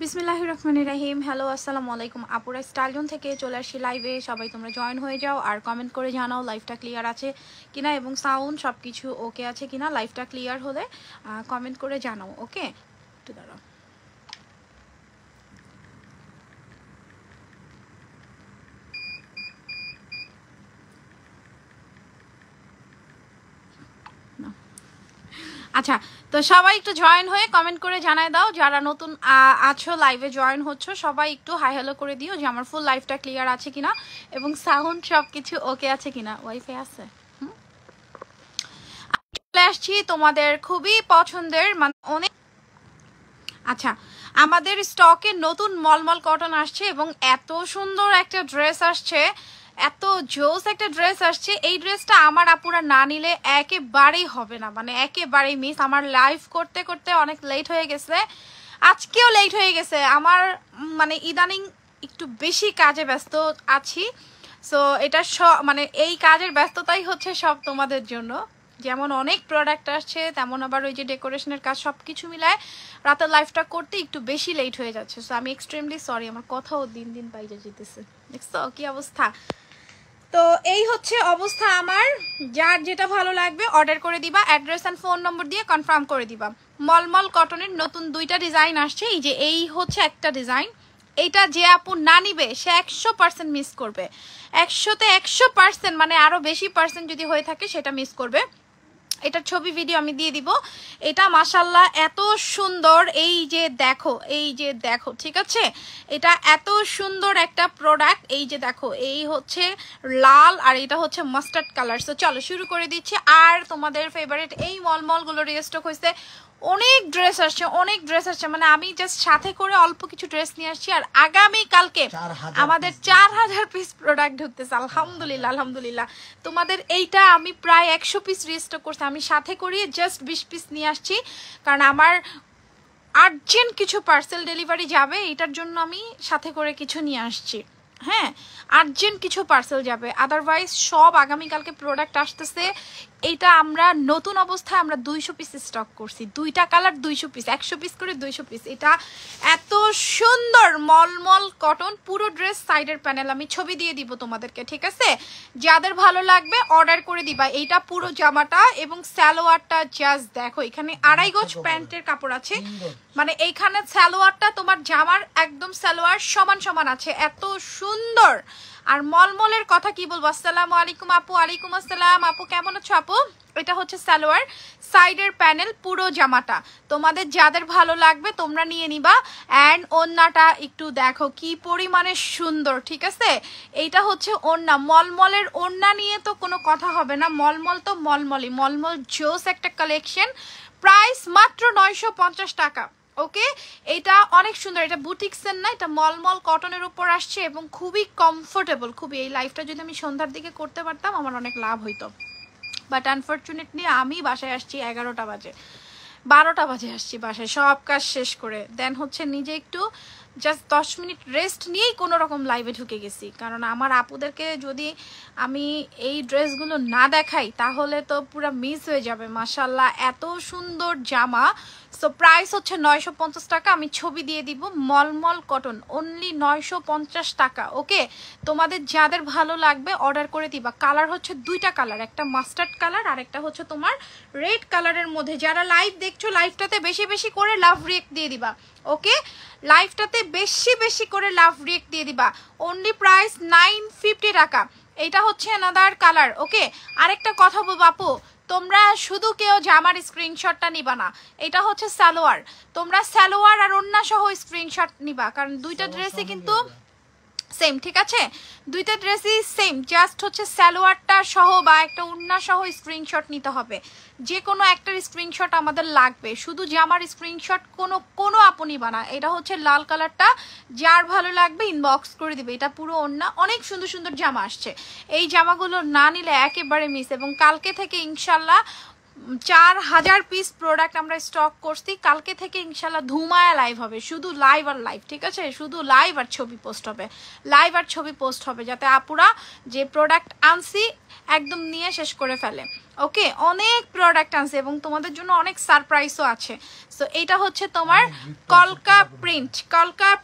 বিসমিল্লাহির রহমানির রহিম। হ্যালো, আসসালামু আলাইকুম। আপুরা স্টাইলজন থেকে চলে আসি লাইভে। সবাই তোমরা জয়েন হয়ে যাও আর কমেন্ট করে জানাও লাইভটা ক্লিয়ার আছে কিনা এবং সাউন্ড সব কিছু ওকে আছে কিনা। লাইভটা ক্লিয়ার হলে কমেন্ট করে জানাও। ওকে, একটু দাঁড়াও। আচ্ছা, তো সবাই একটু জয়েন হয়ে কমেন্ট করে জানায় দাও যারা নতুন আছো লাইভে জয়েন হচ্ছ। সবাই একটু হাই হ্যালো করে দিও যে আমার ফুল লাইভটা ক্লিয়ার আছে কিনা এবং সাউন্ড সব কিছু ওকে আছে কিনা। ওয়াইফাই আছে? চলে আসছি তোমাদের খুবই পছন্দের মানে অনেক। আচ্ছা, আমাদের স্টকে নতুন মলমল কটন আসছে এবং এত সুন্দর একটা ড্রেস আসছে, এত জোস একটা ড্রেস আসছে। এই ড্রেসটা আমার আপুরা না নিলে একেবারেই হবে না, মানে একেবারেই মিস। আমার লাইভ করতে করতে অনেক লেট হয়ে গেছে, আজকেও লেট হয়ে গেছে। আমার মানে ইদানিং একটু বেশি কাজে ব্যস্ত আছি। সো এটা মানে এই কাজের ব্যস্ততাই হচ্ছে সব তোমাদের জন্য। যেমন অনেক প্রোডাক্ট আসছে, তেমন আবার ওই যে ডেকোরেশনের কাজ সব কিছু মিলায় রাতের লাইফটা করতে একটু বেশি লেট হয়ে যাচ্ছে। সো আমি এক্সট্রিমলি সরি, আমার কথাও দিন দিন বাইরে যেতেছে। দেখছো কি অবস্থা? তো এই হচ্ছে অবস্থা আমার। যার যেটা ভালো লাগবে অর্ডার করে দিবা, অ্যাড্রেস অ্যান্ড ফোন নম্বর দিয়ে কনফার্ম করে দিবা। মলমল কটনের নতুন 2টা ডিজাইন আসছে। এই যে এই হচ্ছে একটা ডিজাইন, এইটা যে আপু না নিবে সে 100% মিস করবে। 100তে 100%, মানে আরো বেশি পার্সেন্ট যদি হয়ে থাকে সেটা মিস করবে। এটার ছবি ভিডিও আমি দিয়ে দিব। এটা মাশাল্লাহ এত সুন্দর, এই যে দেখো, এই যে দেখো, ঠিক আছে? এটা এত সুন্দর একটা প্রোডাক্ট। এই যে দেখো, এই হচ্ছে লাল আর এটা হচ্ছে মাস্টার্ড কালার। সো চলো শুরু করে দিচ্ছি। আর তোমাদের ফেভারিট এই মলগুলো রিস্টক হয়েছে, অনেক ড্রেস আসছে, অনেক ড্রেস আসছে। মানে আমি জাস্ট সাথে করে অল্প কিছু ড্রেস নিয়ে আসছি। আর আগামী কালকে আমাদের 4000 পিস প্রোডাক্ট ঢুকতেছে। আলহামদুলিল্লাহ, আলহামদুলিল্লাহ। তোমাদের এইটা আমি প্রায় 100 পিস রিস্টক করছি, আমি সাথে করিয়ে জাস্ট 20 পিস নিয়ে আসছি, কারণ আমার আর্জেন্ট কিছু পার্সেল ডেলিভারি যাবে, এটার জন্য আমি সাথে করে কিছু নিয়ে আসছি। হ্যাঁ, আর্জেন্ট কিছু পার্সেল যাবে, আদারওয়াইজ সব আগামীকালকে প্রোডাক্ট আসতেছে। এইটা আমরা নতুন অবস্থায় আমরা 200 পিস স্টক করছি, 2টা কালার 200 পিস, 100 পিস করে 200 পিস। এটা এত সুন্দর মলমল কটন, পুরো ড্রেস সাইডের প্যানেল আমি ছবি দিয়ে দিব তোমাদেরকে, ঠিক আছে? যাদের ভালো লাগবে অর্ডার করে দিবা। এইটা পুরো জামাটা এবং সালোয়ারটা জাস্ট দেখো, এখানে 2.5 গজ প্যান্টের কাপড় আছে, মানে এইখানে সালোয়ারটা তোমার জামার একদম সালোয়ার সমান সমান আছে, এত সুন্দর। আর মলমলের কথা কি বলবো। আসসালামু আলাইকুম আপু। ওয়ালাইকুম আসসালাম আপু, কেমন আছো আপু? এটা হচ্ছে সালোয়ার, সাইডের প্যানেল, পুরো জামাটা তোমাদের যাদের ভালো লাগবে তোমরা নিয়ে নিবা। অ্যান্ড ওড়নাটা একটু দেখো কি পরিমাণে সুন্দর, ঠিক আছে? এইটা হচ্ছে ওড়না, মলমলের ওড়না নিয়ে তো কোনো কথা হবে না। মলমল তো মলমলই, মলমল জোস একটা কালেকশন। প্রাইস মাত্র 950 টাকা। ওকে, এটা অনেক সুন্দর, এটা বুটিক্সের না, এটা মলমল কটনের উপর আসছে এবং খুবই কমফোর্টেবল, খুবই। এই লাইফটা যদি আমি সন্ধ্যার দিকে করতে পারতাম আমার অনেক লাভ হইতো, বাট আনফর্চুনেটলি আমি বাসায় আসছি 11টা বাজে, 12টা বাজে আসছি বাসায় সব কাজ শেষ করে। দেন হচ্ছে নিজে একটু জাস্ট 10 মিনিট রেস্ট নিয়েই কোনো রকম লাইভে ঢুকে গেছি, কারণ আমার আপুদেরকে যদি আমি এই ড্রেসগুলো না দেখাই তাহলে তো পুরো মিস হয়ে যাবে। মাশাল্লাহ এত সুন্দর জামা। সো প্রাইস হচ্ছে 950 টাকা, আমি ছবি দিয়ে দিব। মলমল কটন অনলি 950 টাকা। ওকে, তোমাদের যাদের ভালো লাগবে অর্ডার করে দিবা। কালার হচ্ছে 2টা কালার, একটা মাস্টার্ড কালার আর একটা হচ্ছে তোমার রেড কালারের মধ্যে। যারা লাইভ দেখছো লাইভটাতে বেশি বেশি করে লাভ রিয়েক্ট দিয়ে দিবা। ওকে, লাইভটাতে বেশি বেশি করে লাভ রিয়েক্ট দিয়ে দিবা। অনলি প্রাইস 950 টাকা। এটা হচ্ছে অ্যানাদার কালার। ওকে, আরেকটা কথা বলবো আপু, তোমরা শুধু কেউ জামার স্ক্রিনশটটা নিবা না, এটা হচ্ছে সালোয়ার। তোমরা সালোয়ার আর ওড়না সহ স্ক্রিনশট নিবা, কারণ 2টা ড্রেসই কিন্তু সেম, ঠিক আছে? 2টা ড্রেসই সেম, জাস্ট হচ্ছে সালোয়ারটা সহ বা একটা ওড়না সহ স্ক্রিনশট নিতে হবে। যে কোনো একটার স্ক্রিনশট আমাদের লাগবে, শুধু জামার স্ক্রিনশট কোনো আপনি বানা। এটা হচ্ছে লাল কালারটা, যার ভালো লাগবে ইনবক্স করে দিবে। এটা পুরো ওড়না, অনেক সুন্দর সুন্দর জামা আসছে। এই জামাগুলো না নিলে একেবারে মিস। এবং কালকে থেকে ইনশাল্লাহ 4000 পিস প্রোডাক্ট আমরা স্টক করছি। কালকে থেকে ইনশাল্লাহ ধুমায়া লাইভ হবে, শুধু লাইভ আর লাইভ, ঠিক আছে? শুধু লাইভ আর ছবি পোস্ট হবে, লাইভ আর ছবি পোস্ট হবে, যাতে আপুরা যে প্রোডাক্ট আনছি একদম নিয়ে শেষ করে ফেলে। ওকে, অনেক প্রোডাক্ট আছে এবং তোমাদের জন্য অনেক সারপ্রাইজও আছে। সো এটা হচ্ছে তোমার কলকা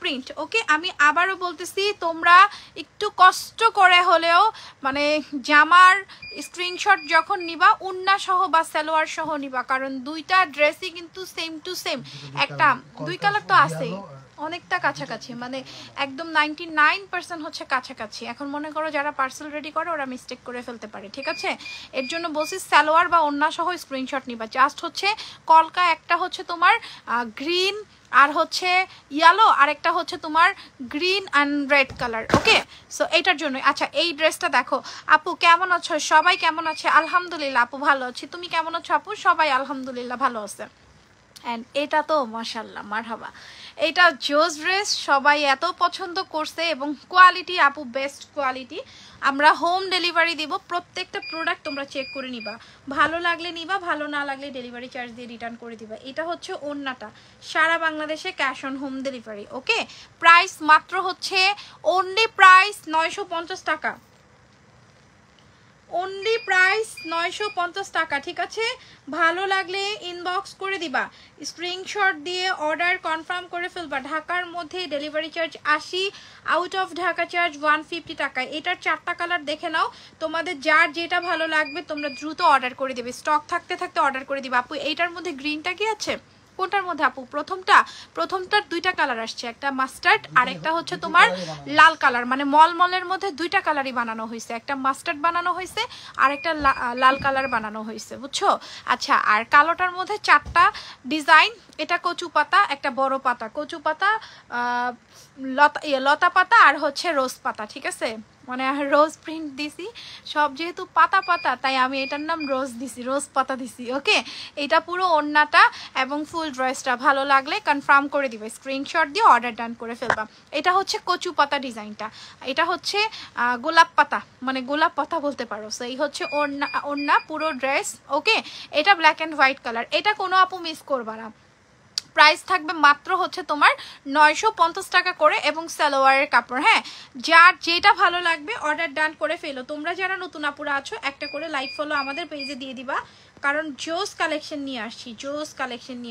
প্রিন্ট। ওকে, আমি আবারও বলতেছি, তোমরা একটু কষ্ট করে হলেও মানে জামার স্ক্রিনশট যখন নিবা উন্না সহ বা সালোয়ার সহ নিবা, কারণ দুইটা ড্রেসই কিন্তু সেম টু সেম। একটা দুই কালার তো আছেই, অনেকটা কাছাকাছি, মানে একদম 99% হচ্ছে কাছাকাছি। এখন মনে করো যারা পার্সেল রেডি করে ওরা মিস্টেক করে ফেলতে পারে, ঠিক আছে? এর জন্য বলছি সালোয়ার বা ওন্না সহ স্ক্রিনশট নিবা। জাস্ট হচ্ছে কলকা একটা হচ্ছে তোমার গ্রিন আর হচ্ছে ইয়েলো, আর একটা হচ্ছে তোমার green and red colour. Okay, so এইটার জন্য। আচ্ছা, এই ড্রেসটা দেখো আপু, কেমন আছো? সবাই কেমন আছে? আলহামদুলিল্লাহ আপু ভালো আছি। তুমি কেমন আছো আপু? সবাই আলহামদুলিল্লাহ ভালো আছে। অ্যান্ড এটা তো মাশাআল্লাহ মারহাবা, এটা জোস ড্রেস, সবাই এত পছন্দ করছে এবং কোয়ালিটি আপু বেস্ট কোয়ালিটি। আমরা হোম ডেলিভারি দিব, প্রত্যেকটা প্রোডাক্ট তোমরা চেক করে নিবা, ভালো লাগলে নিবা, ভালো না লাগলে ডেলিভারি চার্জ দিয়ে রিটার্ন করে দিবা। এটা হচ্ছে ওন্নাটা, সারা বাংলাদেশে cash on home delivery. Okay, price মাত্র হচ্ছে অনলি প্রাইস 950 টাকা, অনলি প্রাইস 950 টাকা, ঠিক আছে? ভালো লাগলে ইনবক্স করে দিবা, স্ক্রিনশট দিয়ে অর্ডার কনফার্ম করে ফেলবা। ঢাকার মধ্যে delivery charge 80, out of Dhaka charge 150 টাকা। এটার 4টা কালার দেখে নাও, তোমাদের যার যেটা ভালো লাগবে তোমরা দ্রুত অর্ডার করে দেবে, স্টক থাকতে থাকতে অর্ডার করে দিবা। আপু এইটার মধ্যে গ্রিনটা কি আছে? কোনটার মধ্যে আপু? প্রথমটার দুইটা কালার আসছে, একটা মাস্টার্ড আর একটা হচ্ছে তোমার লাল কালার, মানে মলমলের মধ্যে দুইটা কালারই বানানো হয়েছে, একটা মাস্টার্ড বানানো হয়েছে আর একটা লাল কালার বানানো হয়েছে, বুঝছো? আচ্ছা, আর কালোটার মধ্যে 4টা ডিজাইন, এটা কচু পাতা, একটা বড় পাতা, কচু পাতা, লতা পাতা আর হচ্ছে রোজ পাতা, ঠিক আছে? মানে রোজ প্রিন্ট দিছি, সব যেহেতু পাতা পাতা তাই আমি এটার নাম রোজ দিছি, রোজ পাতা দিছি। ওকে, এটা পুরো ওন্নাটা এবং ফুল ড্রেসটা ভালো লাগলে কনফার্ম করে দিবে, স্ক্রিনশট দিয়ে অর্ডার ডান করে ফেলবা। এটা হচ্ছে কচু পাতা ডিজাইনটা, এটা হচ্ছে গোলাপ পাতা, মানে গোলাপ পাতা বলতে পারো। সো এই হচ্ছে ওন্না পুরো ড্রেস। ওকে, এটা ব্ল্যাক অ্যান্ড হোয়াইট কালার, এটা কোনো আপু মিস করবা না। প্রাইস থাকবে মাত্র হচ্ছে তোমার 950 টাকা করে এবং সালোয়ারের কাপড়। হ্যাঁ, যার যেটা ভালো লাগবে অর্ডার ডান করে ফেলো। তোমরা যারা নতুন আপুরা আছো একটা করে লাইক ফলো আমাদের পেজে দিয়ে দিবা, কারণ জোস কালেকশন নিয়ে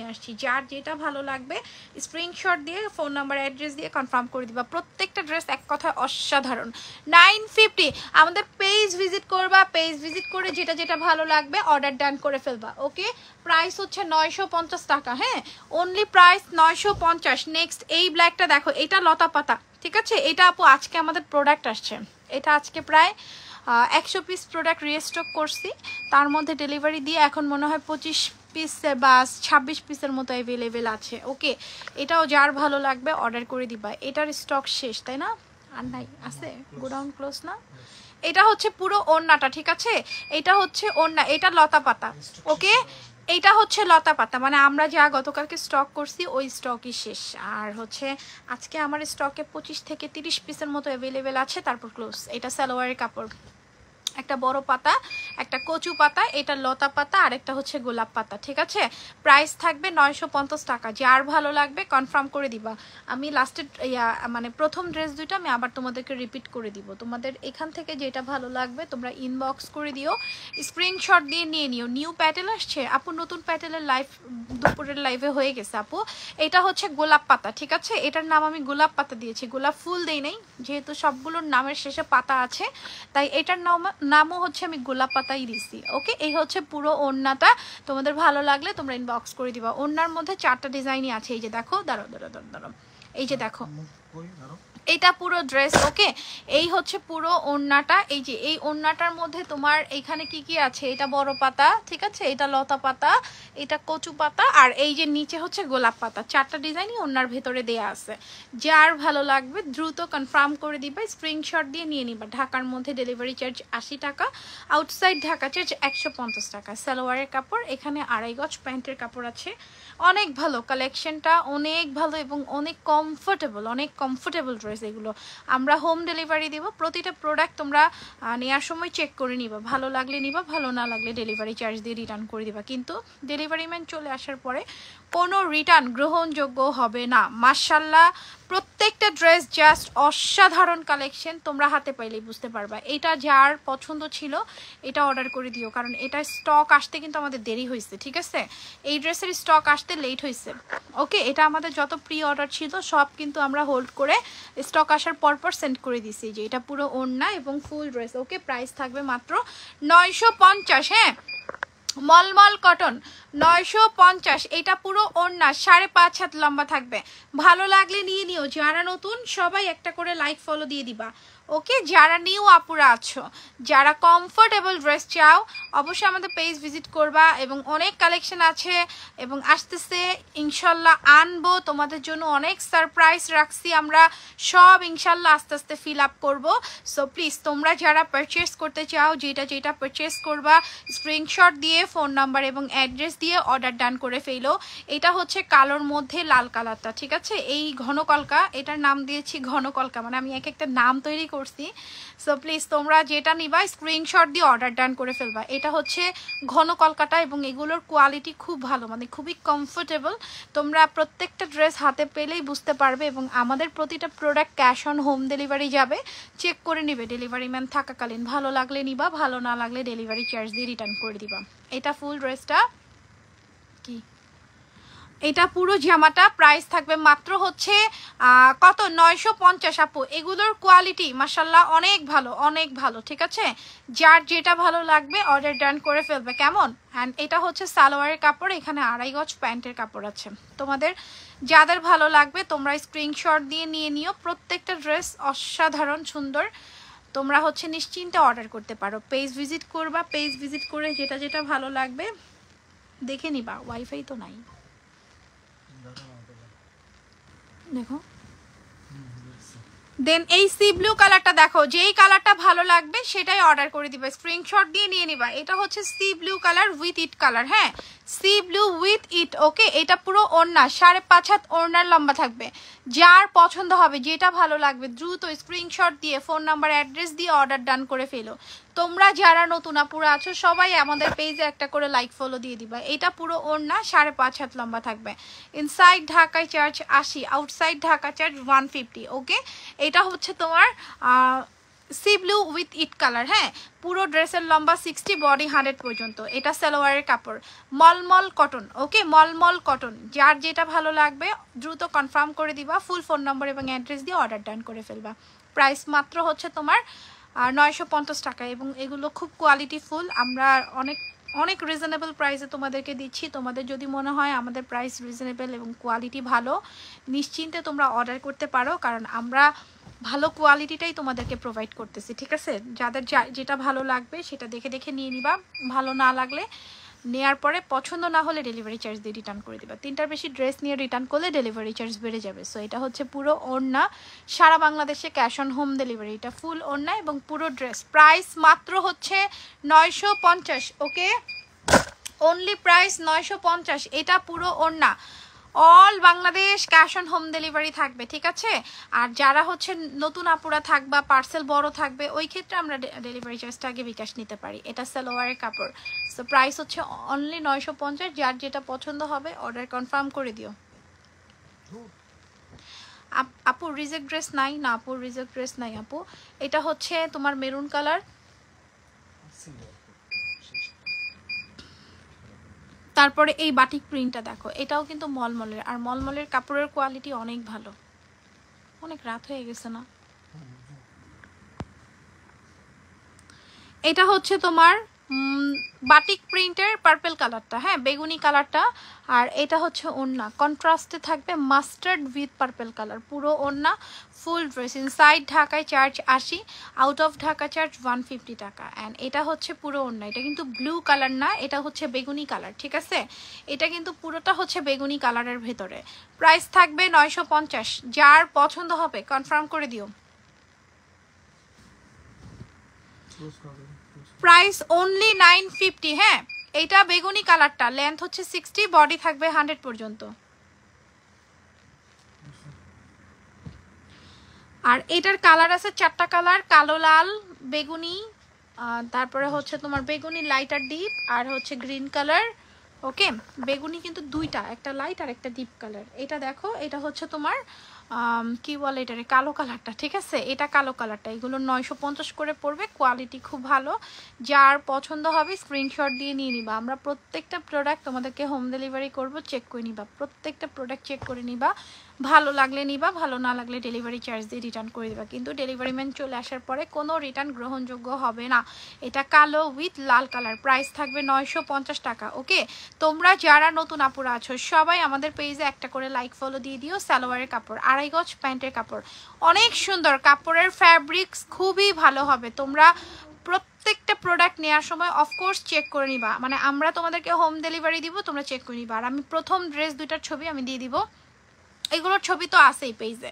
আসছি। যার যেটা ভালো লাগবে স্ক্রিনশট দিয়ে ফোন নাম্বার অ্যাড্রেস দিয়ে কনফার্ম করে দিবা। প্রত্যেকটা ড্রেস এক কথায় অসাধারণ। 950 আমাদের পেজ ভিজিট করবা, পেজ ভিজিট করে যেটা যেটা ভালো লাগবে অর্ডার ডান করে ফেলবা। ওকে, প্রাইস হচ্ছে 950 টাকা। হ্যাঁ, অনলি প্রাইস 950। নেক্সট এই ব্ল্যাকটা দেখো, এটা লতা পাতা, ঠিক আছে? এটা আপু আজকে আমাদের প্রোডাক্ট আসছে, এটা আজকে প্রায় 100 পিস প্রোডাক্ট রিস্টক করছি, তার মধ্যে ডেলিভারি দিয়ে এখন মনে হয় 25 পিস বা 26 পিসের মতো অ্যাভেলেবেল আছে। ওকে, এটাও যার ভালো লাগবে অর্ডার করে দিবা। এটার স্টক শেষ, তাই না? আর নাই, আছে, গোডাউন ক্লোজ না? এটা হচ্ছে পুরো ওড়নাটা, ঠিক আছে? এটা হচ্ছে ওড়না, এটা লতা পাতা। ওকে, এইটা হচ্ছে লতা পাতা, মানে আমরা যা গতকালকে স্টক করছি ওই স্টকই শেষ। আর হচ্ছে আজকে আমার স্টকে 25 থেকে 30 পিসের মতো অ্যাভেলেবেল আছে, তারপর ক্লোজ। এটা সালোয়ারের কাপড়, একটা বড় পাতা, একটা কচু পাতা, এটা লতা পাতা আর একটা হচ্ছে গোলাপ পাতা, ঠিক আছে? প্রাইস থাকবে 950 টাকা। যার ভালো লাগবে কনফার্ম করে দিবা। আমি লাস্টের মানে প্রথম ড্রেস দুইটা আমি আবার তোমাদেরকে রিপিট করে দিব। তোমাদের এখান থেকে যেটা ভালো লাগবে তোমরা ইনবক্স করে দিও, স্ক্রিনশট দিয়ে নিয়ে নিও। নিউ প্যাটেল আসছে আপু, নতুন প্যাটেলের লাইভ দুপুরের লাইভে হয়ে গেছে আপু। এটা হচ্ছে গোলাপ পাতা, ঠিক আছে? এটার নাম আমি গোলাপ পাতা দিয়েছি, গোলাপ ফুল দেই নাই, যেহেতু সবগুলোর নামের শেষে পাতা আছে তাই এটার নামও হচ্ছে আমি গোলাপ পাতাই দিছি। ওকে, এই হচ্ছে পুরো ওড়নাটা। তোমাদের ভালো লাগলে তোমরা ইনবক্স করে দিবা। ওড়নার মধ্যে 4টা ডিজাইনই আছে, এই যে দেখো, দাঁড়াও, এই যে দেখো, এটা পুরো ড্রেস। ওকে, এই হচ্ছে পুরো ওড়নাটা। এই যে এই ওড়নাটার মধ্যে তোমার এখানে কি কি আছে, এটা বড় পাতা, ঠিক আছে? এটা লতা পাতা, এটা কচু পাতা আর এই যে নিচে হচ্ছে গোলাপ পাতা। 4টা ডিজাইনই ওড়নার ভেতরে দেয়া আছে। যার ভালো লাগবে দ্রুত কনফার্ম করে দিবা, স্ক্রিনশট দিয়ে নিয়ে নিবা। ঢাকার মধ্যে ডেলিভারি চার্জ 80 টাকা, আউটসাইড ঢাকা চার্জ 150 টাকা। সালোয়ারের কাপড়, এখানে 2.5 গজ প্যান্টের কাপড় আছে। অনেক ভালো কালেকশনটা, অনেক ভালো এবং অনেক কমফোর্টেবল ড্রেস। ড্রেস এগুলো আমরা হোম ডেলিভারি দিব প্রতিটা প্রোডাক্ট তোমরা নেওয়ার সময় চেক করে নিবা ভালো লাগলে নিবা ভালো না লাগলে ডেলিভারি চার্জ দিয়ে রিটার্ন করে দিবা কিন্তু ডেলিভারি ম্যান চলে আসার পরে কোনো রিটার্ন গ্রহণযোগ্য হবে না মাশাআল্লাহ প্রত্যেকটা ড্রেস জাস্ট অসাধারণ কালেকশন তোমরা হাতে পাইলেই বুঝতে পারবা এটা যার পছন্দ ছিল এটা অর্ডার করে দিও কারণ এটা স্টক আসতে কিন্তু আমাদের দেরি হয়েছে ঠিক আছে এই ড্রেসের স্টক আসতে লেট হয়েছে ওকে এটা আমাদের যত প্রি অর্ডার ছিল সব কিন্তু আমরা হোল্ড করে স্টক আসার পর সেন্ড করে দিছি যে এটা পুরো ওড়না এবং ফুল ড্রেস ওকে প্রাইস থাকবে মাত্র 950 হ্যাঁ মলমল কটন 950 এটা পুরো ওড়না 5.5 হাত লম্বা থাকবে ভালো লাগলে নিয়ে নিও যারা নতুন সবাই একটা করে লাইক ফলো দিয়ে দিবা ওকে যারা নিউ আপুরা আছো যারা কমফোর্টেবল ড্রেস চাও অবশ্যই আমাদের পেজ ভিজিট করবা এবং অনেক কালেকশন আছে এবং আসতেছে ইনশাল্লাহ আনবো তোমাদের জন্য অনেক সারপ্রাইজ রাখছি আমরা সব ইনশাল্লাহ আস্তে আস্তে ফিল আপ করবো সো প্লিজ তোমরা যারা পারচেস করতে চাও যেটা পারচেস করবা স্ক্রিনশট দিয়ে ফোন নাম্বার এবং অ্যাড্রেস দিয়ে অর্ডার ডান করে ফেলো এটা হচ্ছে কালোর মধ্যে লাল কালারটা ঠিক আছে এই ঘনকলকা এটার নাম দিয়েছি ঘনকলকা মানে আমি এক একটা নাম তৈরি করছি সো প্লিজ তোমরা যেটা নিবা স্ক্রিনশট দিয়ে অর্ডার ডান করে ফেলবা এটা হচ্ছে ঘন কলকাটা এবং এগুলোর কোয়ালিটি খুব ভালো মানে খুবই কমফোর্টেবল তোমরা প্রত্যেকটা ড্রেস হাতে পেলেই বুঝতে পারবে এবং আমাদের প্রতিটা product cash on home delivery যাবে চেক করে নিবে ডেলিভারি ম্যান থাকাকালীন ভালো লাগলে নিবা ভালো না লাগলে ডেলিভারি চার্জ দিয়ে রিটার্ন করে দিবা এটা ফুল ড্রেসটা কি এটা পুরো জামাটা প্রাইস থাকবে মাত্র হচ্ছে কত 950 আপু এগুলোর কোয়ালিটি মাশাআল্লাহ অনেক ভালো ঠিক আছে যার যেটা ভালো লাগবে অর্ডার ডান করে ফেলবে কেমন এন্ড এটা হচ্ছে সালোয়ারের কাপড় এখানে 2.5 গজ প্যান্টের কাপড় আছে তোমাদের যাদের ভালো লাগবে তোমরা স্ক্রিনশট দিয়ে নিয়ে নিও প্রত্যেকটা ড্রেস অসাধারণ সুন্দর তোমরা হচ্ছে নিশ্চিন্তে অর্ডার করতে পারো পেজ ভিজিট করবা পেজ ভিজিট করে যেটা ভালো লাগবে দেখে নিবা ওয়াইফাই তো নাই দেখো দেন এই সি ব্লু কালারটা দেখো যেই কালারটা ভালো লাগবে সেটাই অর্ডার করে দিবে স্ক্রিনশট দিয়ে নিয়ে নিবা এটা হচ্ছে C blue colour with it colour হ্যাঁ সি ব্লু উইথ ইট ওকে এটা পুরো ওড়না 5.5 হাত ওড়নার লম্বা থাকবে যার পছন্দ হবে যেটা ভালো লাগবে দ্রুত স্ক্রিনশট দিয়ে ফোন নাম্বার অ্যাড্রেস দিয়ে অর্ডার ডান করে ফেলো তোমরা যারা নতুন আপুরা আছো সবাই আমাদের পেজে একটা করে লাইক ফলো দিয়ে দিবা এটা পুরো ওড়না 5.5 হাত লম্বা থাকবে ইনসাইড ঢাকায় চার্জ 80 আউটসাইড ঢাকা চার্জ 150 ওকে এটা হচ্ছে তোমার C blue with it colour হ্যাঁ পুরো ড্রেসের লম্বা 60 বডি 100 পর্যন্ত এটা সালোয়ারের কাপড় মলমল কটন ওকে মলমল কটন যার যেটা ভালো লাগবে দ্রুত কনফার্ম করে দিবা ফুল ফোন নম্বর এবং অ্যাড্রেস দিয়ে অর্ডার ডান করে ফেলবা প্রাইস মাত্র হচ্ছে তোমার 950 টাকা এবং এগুলো খুব কোয়ালিটি ফুল আমরা অনেক রিজনেবল প্রাইসে তোমাদেরকে দিচ্ছি তোমাদের যদি মনে হয় আমাদের প্রাইস রিজনেবল এবং কোয়ালিটি ভালো নিশ্চিন্তে তোমরা অর্ডার করতে পারো কারণ আমরা ভালো কোয়ালিটিটাই তোমাদেরকে প্রোভাইড করতেছি ঠিক আছে যাদের যেটা ভালো লাগবে সেটা দেখে নিয়ে নিবা ভালো না লাগলে নেয়ার পরে পছন্দ না হলে ডেলিভারি চার্জ দিয়ে রিটার্ন করে দিবা তিনটার বেশি ড্রেস নিয়ে রিটার্ন করলে ডেলিভারি চার্জ বেড়ে যাবে সো এটা হচ্ছে পুরো ওড়না সারা বাংলাদেশে ক্যাশ অন হোম ডেলিভারি এটা ফুল ওড়না এবং পুরো ড্রেস প্রাইস মাত্র হচ্ছে 950 ওকে অনলি প্রাইস 950 এটা পুরো ওড়না all Bangladesh cash on home delivery থাকবে ঠিক আছে আর যারা হচ্ছে নতুন আপুরা থাকবা পার্সেল বড় থাকবে ওই ক্ষেত্রে আমরা ডেলিভারি চার্জটা আগে বিকাশ নিতে পারি এটা সালোয়ারের কাপড় সো প্রাইস হচ্ছে অনলি 950 যার যেটা পছন্দ হবে অর্ডার কনফার্ম করে দিও আপু রিজেক্ট ড্রেস নাই না আপু রিজেক্ট ড্রেস নাই আপু এটা হচ্ছে তোমার মেরুন কালার তারপরে এই বাটিক প্রিন্টটা দেখো এটাও কিন্তু মলমলের আর মলমলের কাপড়ের কোয়ালিটি অনেক ভালো অনেক রাত হয়ে গেছে না এটা হচ্ছে তোমার বাটিক প্রিন্টের পার্পল কালারটা হ্যাঁ বেগুনি কালারটা আর এটা হচ্ছে ওড়না কন্ট্রাস্টে থাকবে মাস্টার্ড উইথ পার্পল কালার পুরো ওড়না ফুল ড্রেস ইনসাইড ঢাকায় charge 80 out of Dhaka charge 150 টাকা অ্যান্ড এটা হচ্ছে পুরো ওড়না এটা কিন্তু ব্লু কালার না এটা হচ্ছে বেগুনি কালার ঠিক আছে এটা কিন্তু পুরোটা হচ্ছে বেগুনি কালারের ভেতরে প্রাইস থাকবে 950 যার পছন্দ হবে কনফার্ম করে দিও প্রাইস অনলি 950 হ্যাঁ এটা বেগুনি কালারটা লেন্থ হচ্ছে 60 বডি থাকবে 100 পর্যন্ত আর এটার কালার আছে 4টা কালার, কালো, লাল, বেগুনি, তারপরে হচ্ছে তোমার বেগুনি লাইটার ডিপ, আর হচ্ছে গ্রিন কালার। ওকে, বেগুনি কিন্তু দুইটা, একটা লাইট আর একটা ডিপ কালার। এটা দেখো, এটা হচ্ছে তোমার কি বলে এটারে, কালো কালারটা, ঠিক আছে, এটা কালো কালারটা। এগুলো 950 করে পড়বে, কোয়ালিটি খুব ভালো। যার পছন্দ হবে স্ক্রিনশট দিয়ে নিয়ে নিবা। আমরা প্রত্যেকটা প্রোডাক্ট তোমাদেরকে হোম ডেলিভারি করব, চেক করে নিবা, প্রত্যেকটা প্রোডাক্ট চেক করে নিবা। ভালো লাগলে নিবা, ভালো না লাগলে ডেলিভারি চার্জ দিয়ে রিটার্ন করে দিবা। কিন্তু ডেলিভারি ম্যান চলে আসার পরে কোনো রিটার্ন গ্রহণযোগ্য হবে না। এটা কালো উইথ লাল কালার, প্রাইস থাকবে 950 টাকা। ওকে, তোমরা যারা নতুন আপুরা আছো সবাই আমাদের পেজে একটা করে লাইক ফলো দিয়ে দিও। সালোয়ারের কাপড়, 2.5 গজ প্যান্টের কাপড়, অনেক সুন্দর কাপড়ের ফ্যাব্রিক্স, খুবই ভালো হবে। তোমরা প্রত্যেকটা প্রোডাক্ট নেওয়ার সময় অফকোর্স চেক করে নিবা, মানে আমরা তোমাদেরকে হোম ডেলিভারি দিব, তোমরা চেক করে নিবা। আর আমি প্রথম ড্রেস দুইটার ছবি আমি দিয়ে দিব, এগুলোর ছবি তো আছেই পেজে,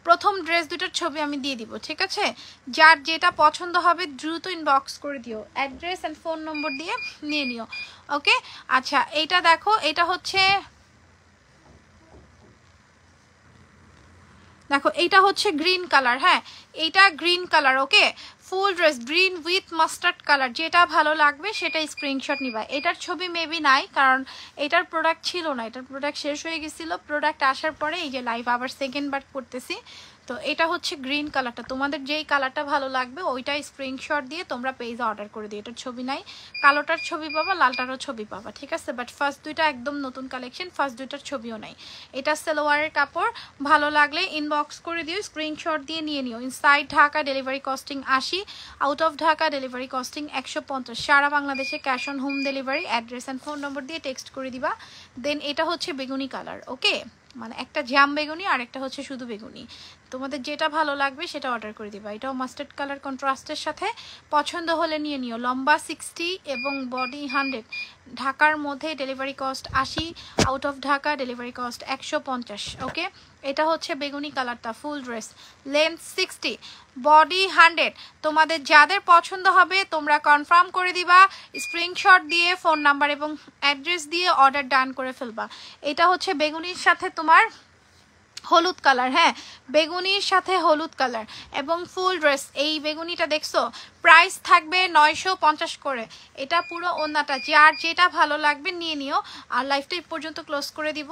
প্রথম ড্রেস দুটার ছবি আমি দিয়ে দিব, ঠিক আছে। যার যেটা পছন্দ হবে দ্রুত ইনবক্স করে দিও, অ্যাড্রেস অ্যান্ড ফোন নম্বর দিয়ে নিয়ে নিও। ওকে, আচ্ছা এইটা দেখো, এটা হচ্ছে, দেখো এইটা হচ্ছে গ্রিন কালার। হ্যাঁ, এইটা green colour. Okay, full dress green with mustard colour, যেটা ভালো লাগবে সেটা স্ক্রিনশট নিবা। এটার ছবি মেবি নাই, কারণ এটার প্রোডাক্ট ছিল না, এটার প্রোডাক্ট শেষ হয়ে গেছিল। প্রোডাক্ট আসার পরে এই যে লাইভ আবার সেকেন্ড বার করতেছি। তো এটা হচ্ছে গ্রিন কালারটা, তোমাদের যেই কালারটা ভালো লাগবে ওইটাই স্ক্রিনশট দিয়ে তোমরা পেজে অর্ডার করে দিও। এটার ছবি নাই, কালোটার ছবি পাবা, লালটারও ছবি পাবা, ঠিক আছে। বাট ফার্স্ট দুইটা একদম নতুন কালেকশন, ফার্স্ট দুইটার ছবিও নাই। এটা সালোয়ারের কাপড়, ভালো লাগলে ইনবক্স করে দিও, স্ক্রিনশট দিয়ে নিয়ে নিও। Inside Dhaka delivery costing 80, out of Dhaka delivery costing 150। সারা বাংলাদেশে cash on home delivery. Address and phone নম্বর দিয়ে টেক্সট করে দিবা। দেন এটা হচ্ছে বেগুনি কালার। ওকে, মানে একটা জাম বেগুনি আর একটা হচ্ছে শুধু বেগুনি, তোমাদের যেটা ভালো লাগবে সেটা অর্ডার করে দিবা। এটাও মাস্টার্ড কালার কন্ট্রাস্টের সাথে, পছন্দ হলে নিয়ে নিও। লম্বা 60 এবং বডি 100, ঢাকার মধ্যে delivery cost 80, out of Dhaka delivery cost 150। ওকে, এটা হচ্ছে বেগুনি কালারটা, ফুল ড্রেস, লেন্থ 60, বডি 100। তোমাদের যাদের পছন্দ হবে তোমরা কনফার্ম করে দিবা, স্ক্রিনশট দিয়ে ফোন নাম্বার এবং অ্যাড্রেস দিয়ে অর্ডার ডান করে ফেলবা। এটা হচ্ছে বেগুনির সাথে তোমার হলুদ কালার। হ্যাঁ, বেগুনির সাথে হলুদ কালার এবং ফুল ড্রেস। এই বেগুনিটা দেখছো, প্রাইস থাকবে 950 করে। এটা পুরো ওন্নাটা, যার যেটা ভালো লাগবে নিয়ে নিও। আর লাইফটা এই পর্যন্ত ক্লোজ করে দিব।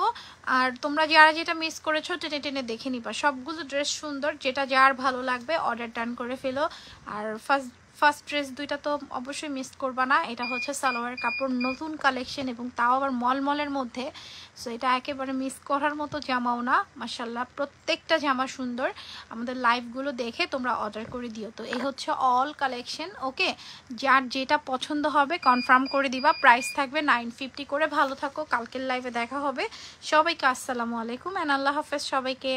আর তোমরা যারা যেটা মিস করেছো টেনে টেনে দেখে নিবা, সবগুলো ড্রেস সুন্দর, যেটা যার ভালো লাগবে অর্ডার ডান করে ফেলো। আর ফার্স্ট ড্রেস দুইটা তো অবশ্যই মিস করবা না। এটা হচ্ছে সালোয়ার কাপড়, নতুন কালেকশন, এবং তাও আবার মলমলের মধ্যে। সো এটা একেবারে মিস করার মতো জামাও না, মাশাল্লাহ প্রত্যেকটা জামা সুন্দর। আমাদের লাইভগুলো দেখে তোমরা অর্ডার করে দিও। তো এই হচ্ছে অল কালেকশন। ওকে, যার যেটা পছন্দ হবে কনফার্ম করে দিবা। প্রাইস থাকবে 950 করে। ভালো থাকো, কালকের লাইভে দেখা হবে। সবাইকে আসসালামু আলাইকুম অ্যান্ড আল্লাহ হাফেজ সবাইকে।